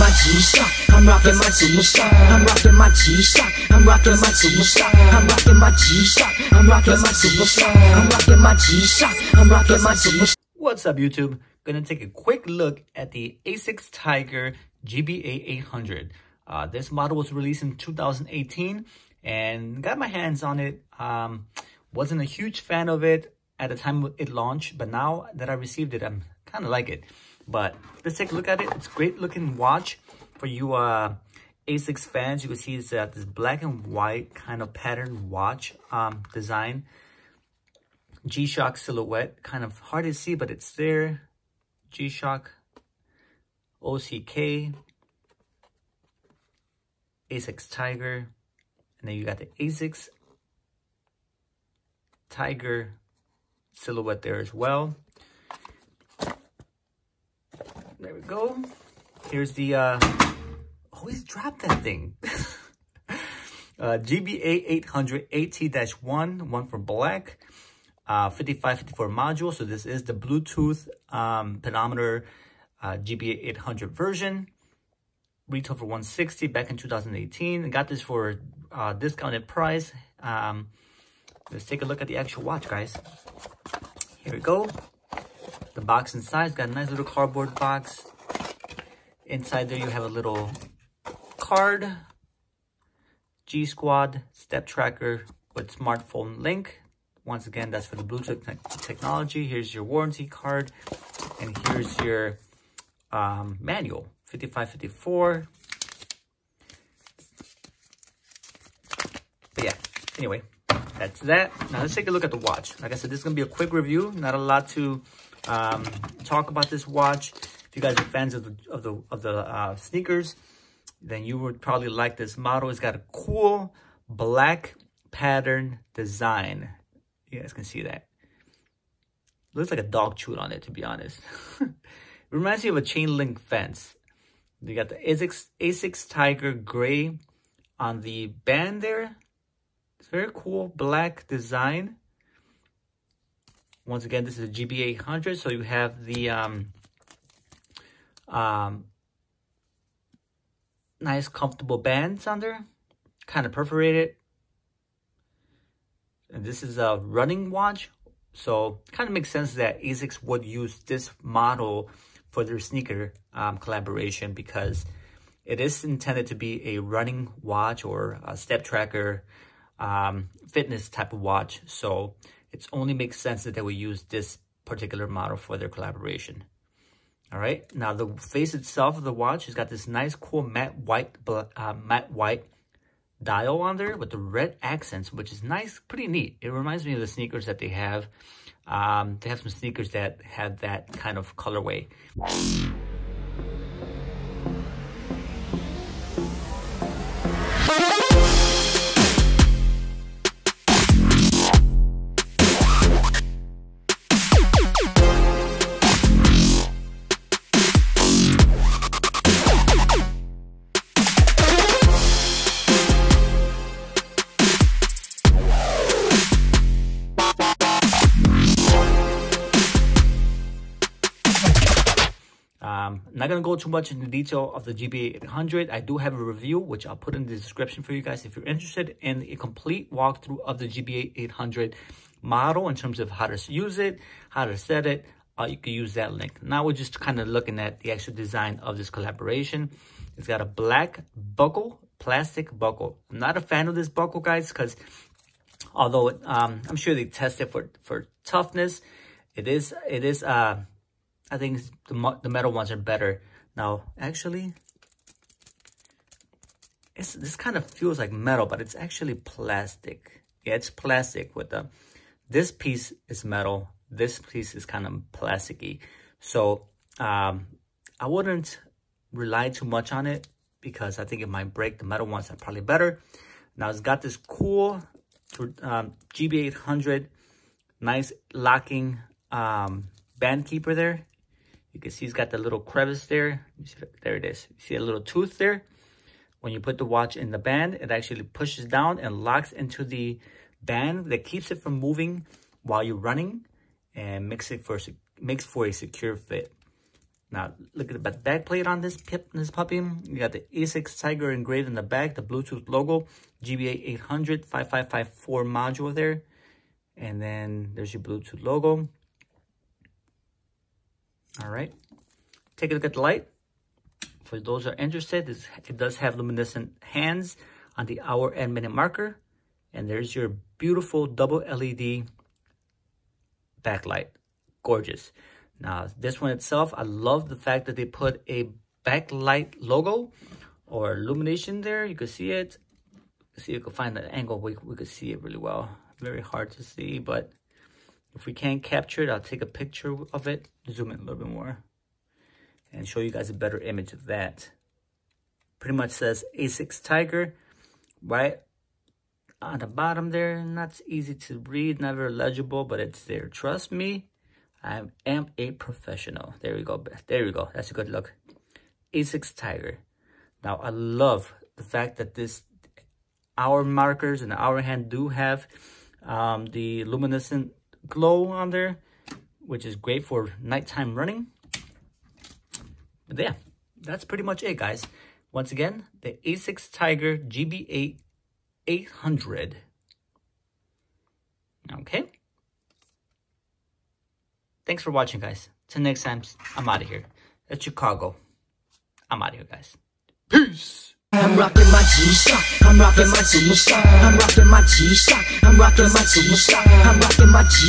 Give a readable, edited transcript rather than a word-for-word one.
my G-Shock. I'm rocking my G-Shock. I'm rocking my G-Shock. I'm rocking my G-Shock. I'm rocking my G-Shock. I'm rocking my G-Shock. I'm rocking my G-Shock. I'm rocking my G-Shock. What's up, YouTube? Gonna take a quick look at the Asics Tiger GBA800. This model was released in 2018 and got my hands on it. Wasn't a huge fan of it at the time it launched, but now that I received it, I'm kind of like it. But let's take a look at it. It's a great looking watch for you Asics fans. You can see it's this black and white kind of pattern watch design. G-Shock silhouette, kind of hard to see, but it's there. G-Shock, OCK, Asics Tiger, and then you got the Asics Tiger silhouette there as well. There we go. Here's the always drop that thing. GBA800 AT-1, one for black. 5554 module. So this is the Bluetooth pedometer GBA800 version. Retail for $160 back in 2018. I got this for discounted price. Let's take a look at the actual watch, guys. Here we go. The box inside got a nice little cardboard box. Inside there you have a little card. G Squad step tracker with smartphone link. Once again, that's for the Bluetooth technology. Here's your warranty card. And here's your manual, 5554. But yeah, anyway, that's that. Now let's take a look at the watch. Like I said, this is going to be a quick review. Not a lot to talk about this watch. If you guys are fans of the sneakers, then you would probably like this model. It's got a cool black pattern design. You guys can see that. Looks like a dog chewed on it, to be honest. It reminds me of a chain link fence. You got the Asics Tiger gray on the band there. It's very cool black design. Once again, this is a GBA800, so you have the nice comfortable bands on there, kind of perforated. And this is a running watch, so kind of makes sense that Asics would use this model for their sneaker collaboration, because it is intended to be a running watch or a step tracker fitness type of watch. So it only makes sense that they would use this particular model for their collaboration. All right, now the face itself of the watch has got this nice, cool matte white dial on there with the red accents, which is nice, pretty neat. It reminds me of the sneakers that they have. They have some sneakers that have that kind of colorway. I'm not going to go too much into detail of the GBA800. I do have a review, which I'll put in the description for you guys if you're interested in a complete walkthrough of the GBA800 model in terms of how to use it, how to set it. You can use that link. Now we're just kind of looking at the actual design of this collaboration. It's got a black buckle, plastic buckle. I'm not a fan of this buckle, guys, because although I'm sure they test it for toughness, I think the metal ones are better. Now, actually, this kind of feels like metal, but it's actually plastic. Yeah, it's plastic with this piece is metal. This piece is kind of plasticky. So I wouldn't rely too much on it because I think it might break. The metal ones are probably better. Now it's got this cool GBA800 nice locking band keeper there. You can see it's got the little crevice there. You see, there it is. You see a little tooth there. When you put the watch in the band, it actually pushes down and locks into the band that keeps it from moving while you're running, and makes for a secure fit. Now, look at the back plate on this puppy. You got the Asics Tiger engraved in the back, the Bluetooth logo, GBA800 5554 module there. And then there's your Bluetooth logo. All right. Take a look at the light. For those who are interested, it does have luminescent hands on the hour and minute marker. And there's your beautiful double LED backlight. Gorgeous. Now, this one itself, I love the fact that they put a backlight logo or illumination there. You can see it. See if you can find the angle. We could see it really well. Very hard to see, but if we can't capture it, I'll take a picture of it, zoom in a little bit more, and show you guys a better image of that. Pretty much says Asics Tiger right on the bottom there. Not easy to read, not very legible, but it's there. Trust me, I am a professional. There we go. There we go. That's a good look. Asics Tiger. Now, I love the fact that our markers and our hand do have the luminescent glow on there, which is great for nighttime running. But yeah, that's pretty much it, guys. Once again, the Asics Tiger GBA800. Okay. Thanks for watching, guys. Till next time, I'm out of here. That's Chicago. I'm out of here, guys. Peace. I'm rocking my G-Shock, I'm rocking my Superstar, I'm rocking my G-Shock, I'm rocking my Superstar, I'm rocking my G